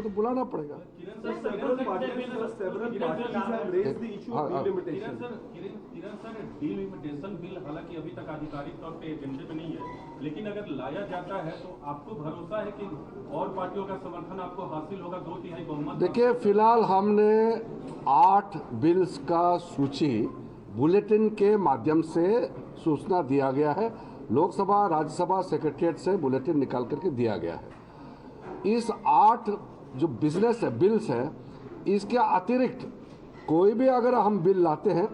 तो बुलाना पड़ेगा। डिलिमिटेशन बिल हालांकि अभी तक आधिकारिक तौर पे एजेंडे में नहीं है, लेकिन अगर लाया जाता है तो आपको भरोसा है कि और पार्टियों का समर्थन आपको हासिल होगा 2/3 बहुमत? देखिए, फिलहाल हमने 8 बिल्स का सूची बुलेटिन के माध्यम से सूचना दिया गया है। लोकसभा राज्यसभा सेक्रेटरीट से बुलेटिन निकाल करके दिया गया है। इस 8 जो बिजनेस है, बिल्स है, इसके अतिरिक्त कोई भी अगर हम बिल लाते हैं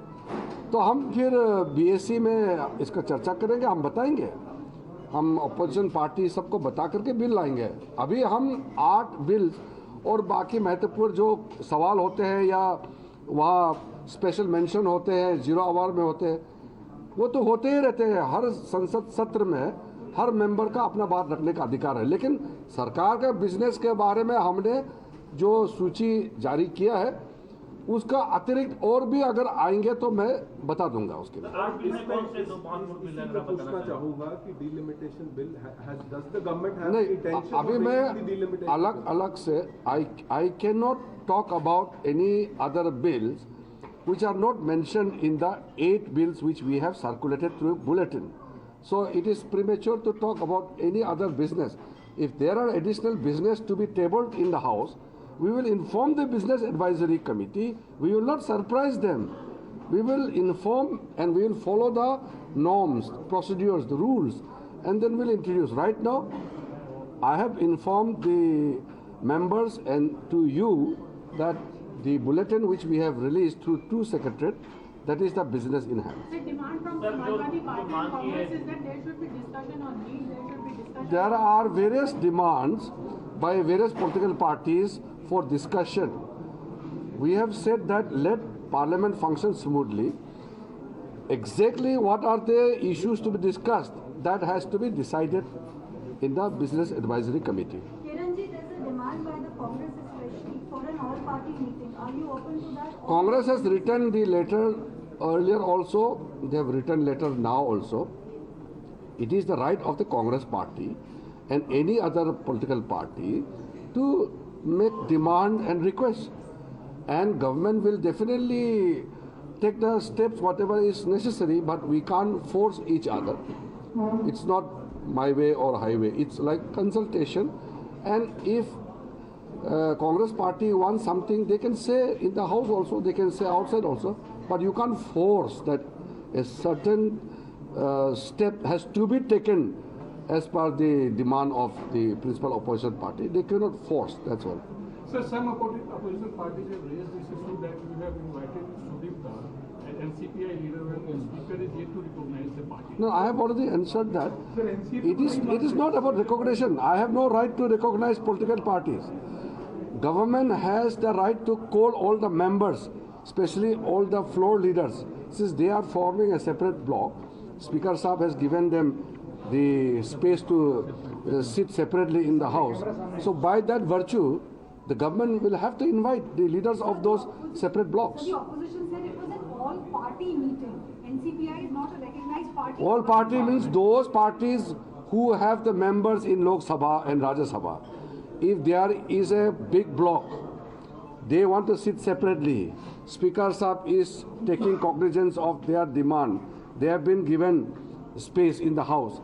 तो हम फिर बीएससी में इसका चर्चा करेंगे, हम बताएंगे, हम अपोजिशन पार्टी सबको बता करके बिल लाएंगे। अभी हम 8 बिल्स और बाकी महत्वपूर्ण जो सवाल होते हैं या वहाँ स्पेशल मेंशन होते हैं, 0 आवर में होते हैं, वो तो होते ही रहते हैं। हर संसद सत्र में हर मेंबर का अपना बात रखने का अधिकार है, लेकिन सरकार के बिजनेस के बारे में हमने जो सूची जारी किया है उसका अतिरिक्त और भी अगर आएंगे तो मैं बता दूंगा उसके लिए। पूछना चाहूंगा कि delimitation bill does the government have नहीं, अभी मैं अलग अलग से I can not talk about any other bills which are not mentioned in the 8 bills which we have circulated through bulletin. So it is premature to talk about any other business. If there are additional business to be tabled in the House, we will inform the Business Advisory Committee. We will not surprise them. We will inform and we will follow the norms, procedures, the rules, and then we'll introduce. Right now, I have informed the members and to you that the bulletin which we have released through 2 secretariat, that is the business in hand. The demand from Samajwadi Party and Congress is that there should be discussion on need, there should be discussion. There are various demands by various political parties for discussion. We have said that let Parliament function smoothly. Exactly what are the issues to be discussed, that has to be decided in the Business Advisory Committee. Kiranji, there's a demand by the Congress especially for an all-party meeting. Are you open to that? Congress has written the letter earlier also. They have written letter now also. It is the right of the Congress party and any other political party to make demand and request. And government will definitely take the steps whatever is necessary, but we can't force each other. It's not my way or highway. It's like consultation. And if Congress party wants something, they can say in the House also, they can say outside also, but you can't force that a certain step has to be taken as per the demand of the principal opposition party. They cannot force, that's all. Sir, some opposition parties have raised this issue that you have invited Sudipta, an NCPI leader, when the speaker is yet to recognize the party. No, I have already answered that. Sir, It is not about recognition. I have no right to recognize political parties. Government has the right to call all the members, especially all the floor leaders. Since they are forming a separate block, Speaker Saab has given them the space to sit separately in the House. So by that virtue, the government will have to invite the leaders of those separate blocks. The opposition said it was an all-party meeting. NCPI is not a recognized party. All party means those parties who have the members in Lok Sabha and Rajya Sabha. If there is a big block, they want to sit separately. Speaker Saab is taking cognizance of their demand. They have been given space in the House.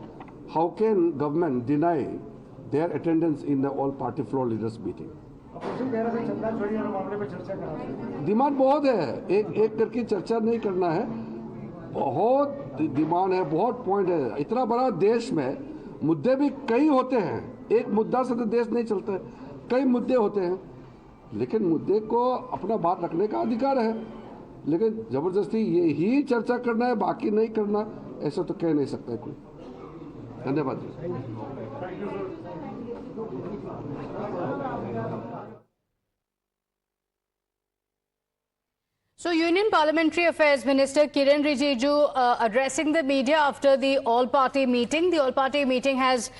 How can government deny their attendance in the all-party floor leaders meeting? Demand बहुत है, एक करके चर्चा नहीं करना है, बहुत demand है, बहुत पॉइंट है। इतना बड़ा देश में मुद्दे भी कई होते हैं, एक मुद्दा से तो देश नहीं चलता है, कई मुद्दे होते हैं, लेकिन मुद्दे को अपना बात रखने का अधिकार है, लेकिन जबरदस्ती ये ही चर्चा करना है, बाकी नहीं करना, ऐसा तो कह नहीं सकता है कोई। धन्यवाद। So, Union Parliamentary Affairs Minister Kiren Rijiju addressing the media after the all-party meeting. The all-party meeting has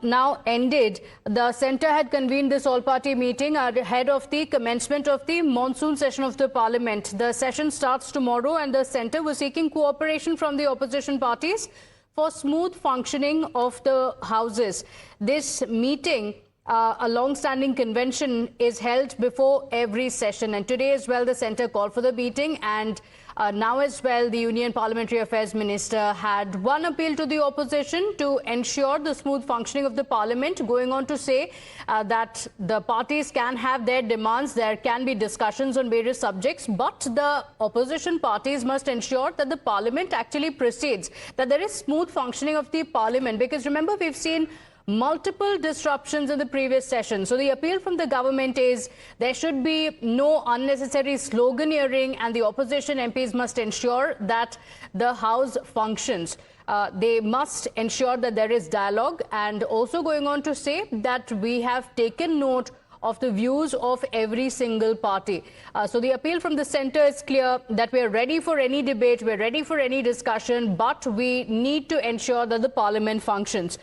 now ended. The centre had convened this all-party meeting ahead of the commencement of the monsoon session of the Parliament. The session starts tomorrow and the centre was seeking cooperation from the opposition parties for smooth functioning of the houses. This meeting a long-standing convention is held before every session, and today as well the centre called for the meeting, and now as well the Union Parliamentary Affairs Minister had one appeal to the opposition to ensure the smooth functioning of the Parliament, going on to say that the parties can have their demands, there can be discussions on various subjects, but the opposition parties must ensure that the Parliament actually proceeds, that there is smooth functioning of the Parliament, because remember, we've seen multiple disruptions in the previous session. So the appeal from the government is there should be no unnecessary sloganeering, and the opposition MPs must ensure that the House functions. They must ensure that there is dialogue, and also going on to say that we have taken note of the views of every single party. So the appeal from the centre is clear, that we are ready for any debate, we are ready for any discussion, but we need to ensure that the Parliament functions.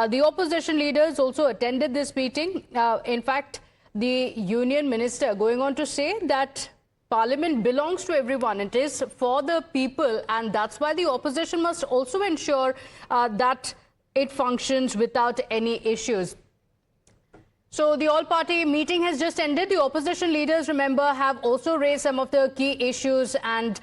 The opposition leaders also attended this meeting. In fact, the Union Minister going on to say that Parliament belongs to everyone. It is for the people, and that's why the opposition must also ensure that it functions without any issues. So the all-party meeting has just ended. The opposition leaders, remember, have also raised some of the key issues, and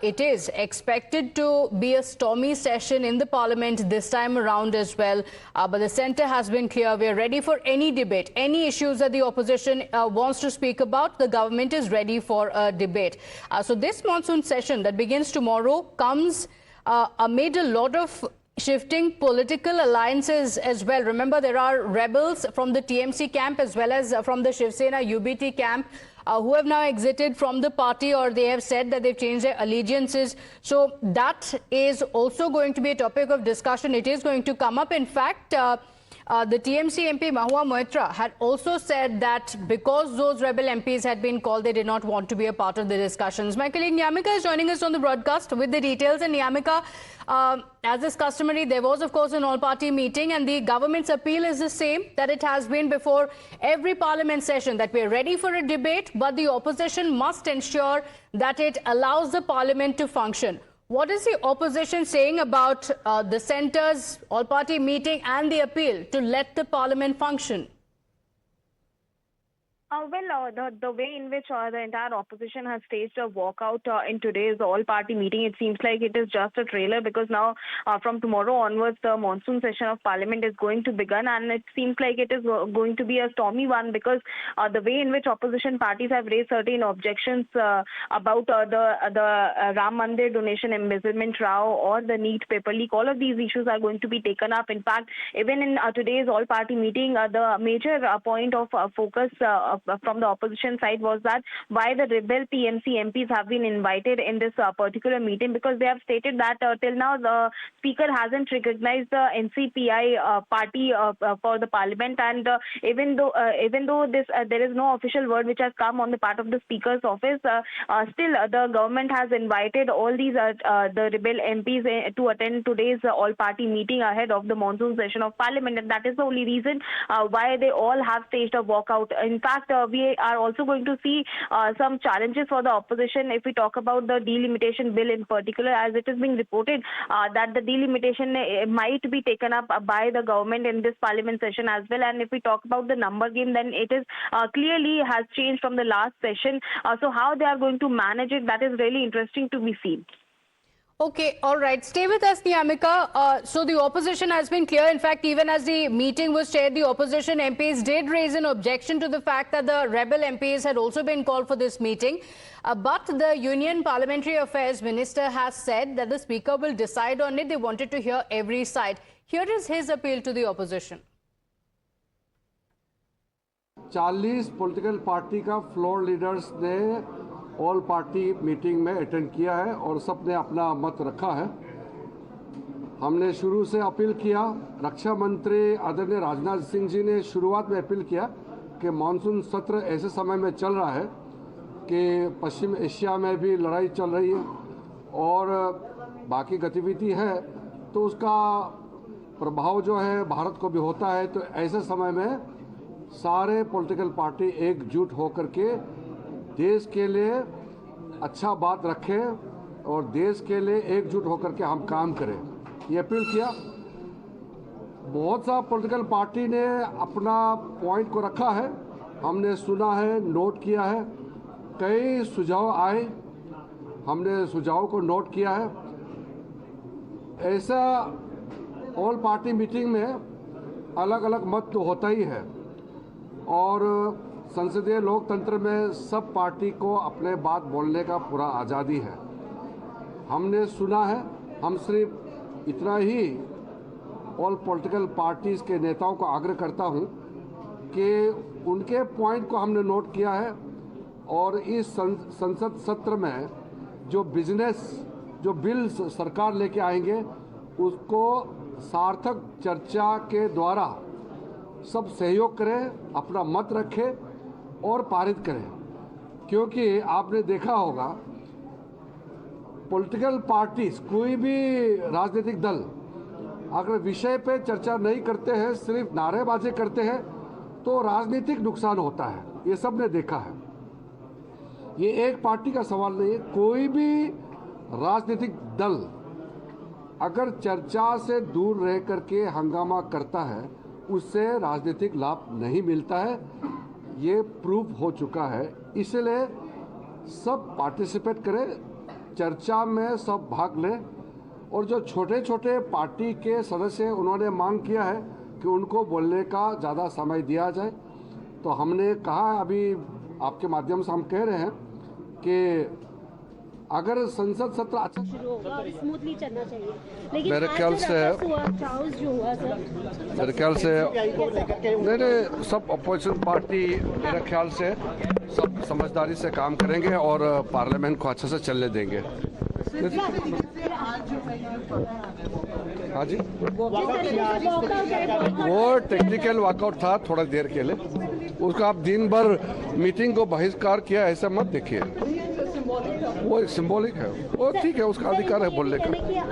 it is expected to be a stormy session in the Parliament this time around as well. But the centre has been clear. We are ready for any debate, any issues that the opposition wants to speak about. The government is ready for a debate. So this monsoon session that begins tomorrow comes amid a lot of shifting political alliances as well. Remember, there are rebels from the TMC camp as well as from the Shiv Sena UBT camp who have now exited from the party, or they have said that they've changed their allegiances. So that is also going to be a topic of discussion. It is going to come up. In fact, the TMC MP Mahua Moitra had also said that because those rebel MPs had been called, they did not want to be a part of the discussions. My colleague Nyamika is joining us on the broadcast with the details. And Nyamika, as is customary, there was of course an all-party meeting, and the government's appeal is the same that it has been before every parliament session, that we are ready for a debate, but the opposition must ensure that it allows the Parliament to function. What is the opposition saying about the centre's all-party meeting and the appeal to let the Parliament function? The way in which the entire opposition has staged a walkout in today's all-party meeting, it seems like it is just a trailer, because now from tomorrow onwards the monsoon session of Parliament is going to begin, and it seems like it is going to be a stormy one, because the way in which opposition parties have raised certain objections about the Ram Mandir donation embezzlement row or the NEET paper leak, all of these issues are going to be taken up. In fact, even in today's all-party meeting, the major point of focus from the opposition side was that why the rebel TMC MPs have been invited in this particular meeting, because they have stated that till now the speaker hasn't recognized the NCPI party for the Parliament, and even though this there is no official word which has come on the part of the speaker's office, still the government has invited all these the rebel MPs to attend today's all-party meeting ahead of the monsoon session of Parliament, and that is the only reason why they all have staged a walkout. In fact, we are also going to see some challenges for the opposition if we talk about the delimitation bill in particular, as it is being reported that the delimitation might be taken up by the government in this Parliament session as well. And if we talk about the number game, then it is clearly has changed from the last session. So how they are going to manage it, that is really interesting to be seen. Okay, all right. Stay with us, Nyamika. So the opposition has been clear. In fact, even as the meeting was chaired, the opposition MPs did raise an objection to the fact that the rebel MPs had also been called for this meeting. But the Union Parliamentary Affairs Minister has said that the Speaker will decide on it. They wanted to hear every side. Here is his appeal to the opposition. 40 political party का floor leaders ने all party meeting में attend किया है और सब ने अपना मत रखा है। हमने शुरू से अपील किया, रक्षा मंत्री आदरणीय राजनाथ सिंह जी ने शुरुआत में अपील किया कि मानसून सत्र ऐसे समय में चल रहा है कि पश्चिम एशिया में भी लड़ाई चल रही है और बाकी गतिविधि है, तो उसका प्रभाव जो है भारत को भी होता है। तो ऐसे समय में सारे पॉलिटिकल पार्टी एकजुट होकर के देश के लिए अच्छा बात रखें और देश के लिए एकजुट होकर के हम काम करें, ये अपील किया। बहुत सा पॉलिटिकल पार्टी ने अपना पॉइंट को रखा है, हमने सुना है, नोट किया है, कई सुझाव आए, हमने सुझाव को नोट किया है। ऐसा ऑल पार्टी मीटिंग में अलग अलग मत तो होता ही है और संसदीय लोकतंत्र में सब पार्टी को अपने बात बोलने का पूरा आज़ादी है। हमने सुना है, हम सिर्फ इतना ही ऑल पॉलिटिकल पार्टीज़ के नेताओं को आग्रह करता हूं कि उनके पॉइंट को हमने नोट किया है और इस संसद सत्र में जो बिल्स सरकार लेके आएंगे उसको सार्थक चर्चा के द्वारा सब सहयोग करें, अपना मत रखें और पारित करें। क्योंकि आपने देखा होगा पॉलिटिकल पार्टीज, कोई भी राजनीतिक दल अगर विषय पे चर्चा नहीं करते हैं, सिर्फ नारेबाजी करते हैं तो राजनीतिक नुकसान होता है। ये सब ने देखा है। ये एक पार्टी का सवाल नहीं है, कोई भी राजनीतिक दल अगर चर्चा से दूर रह करके हंगामा करता है उससे राजनीतिक लाभ नहीं मिलता है, ये प्रूफ हो चुका है। इसलिए सब पार्टिसिपेट करें, चर्चा में सब भाग लें और जो छोटे छोटे पार्टी के सदस्य उन्होंने मांग किया है कि उनको बोलने का ज़्यादा समय दिया जाए, तो हमने कहा, अभी आपके माध्यम से हम कह रहे हैं कि अगर संसद सत्र अच्छा शुरू होगा और स्मूथली चलना चाहिए, लेकिन मेरे ख्याल से मेरे ख्याल से नहीं सब अपोजिशन पार्टी मेरे ख्याल से सब समझदारी से काम करेंगे और पार्लियामेंट को अच्छे से चलने देंगे। हाँ जी, वो टेक्निकल वॉकआउट था थोड़ा देर के लिए, उसका आप दिन भर मीटिंग को बहिष्कार किया ऐसा मत देखिए, वो एक सिंबॉलिक है, वो ठीक है, उसका अधिकार है बोलने का।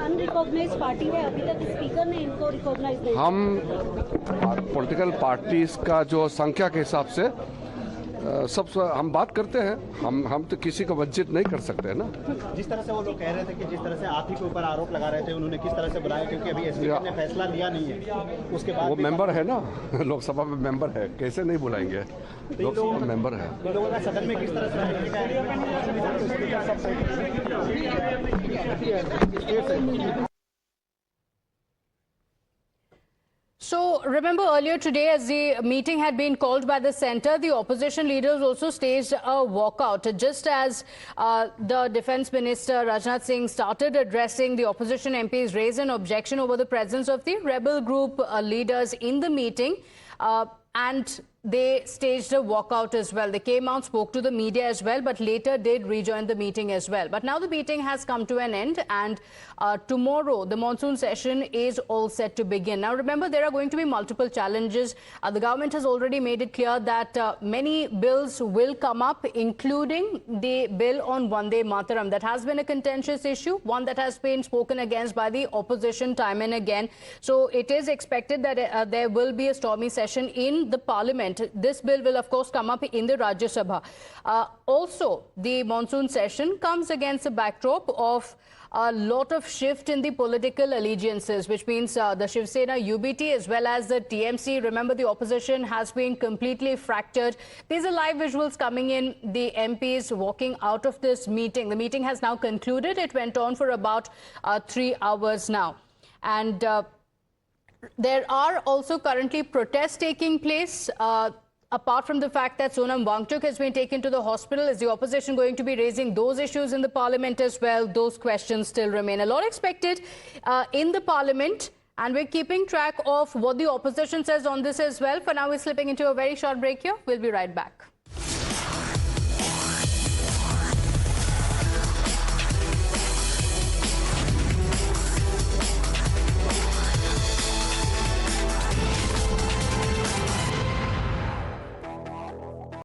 अनरिकॉग्नाइज्ड पार्टी है, अभी तक स्पीकर ने इनको रिकॉग्नाइज नहीं। हम पॉलिटिकल पार्टीज का जो संख्या के हिसाब से सब हम बात करते हैं, हम तो किसी को वंचित नहीं कर सकते हैं ना। जिस तरह से वो लोग कह रहे थे कि जिस तरह से आप ही के ऊपर आरोप लगा रहे थे, उन्होंने किस तरह से बुलाया, क्योंकि अभी स्पीकर ने फैसला लिया नहीं है, उसके बाद वो मेंबर है ना, लोकसभा में मेंबर है, कैसे नहीं बुलाएंगे, लोकसभा में मेंबर है। लोगों का सदन में किस तरह से So, remember earlier today, as the meeting had been called by the centre, the opposition leaders also staged a walkout. Just as the Defence Minister Rajnath Singh started addressing, the opposition MPs raised an objection over the presence of the rebel group leaders in the meeting, and they staged a walkout as well. They came out, spoke to the media as well, but later did rejoin the meeting as well. But now the meeting has come to an end, and tomorrow the monsoon session is all set to begin. Now remember, there are going to be multiple challenges. The government has already made it clear that many bills will come up, including the bill on Vande Mataram. That has been a contentious issue, one that has been spoken against by the opposition time and again. So it is expected that there will be a stormy session in the parliament. This bill will of course come up in the Rajya Sabha. Also, the monsoon session comes against a backdrop of a lot of shift in the political allegiances, which means the Shiv Sena UBT as well as the TMC. Remember, the opposition has been completely fractured. These are live visuals coming in, the MPs walking out of this meeting. The meeting has now concluded. It went on for about 3 hours now. And there are also currently protests taking place. Apart from the fact that Sonam Wangchuk has been taken to the hospital, is the opposition going to be raising those issues in the parliament as well? Those questions still remain. A lot expected in the parliament, and we're keeping track of what the opposition says on this as well. For now, we're slipping into a very short break here. We'll be right back.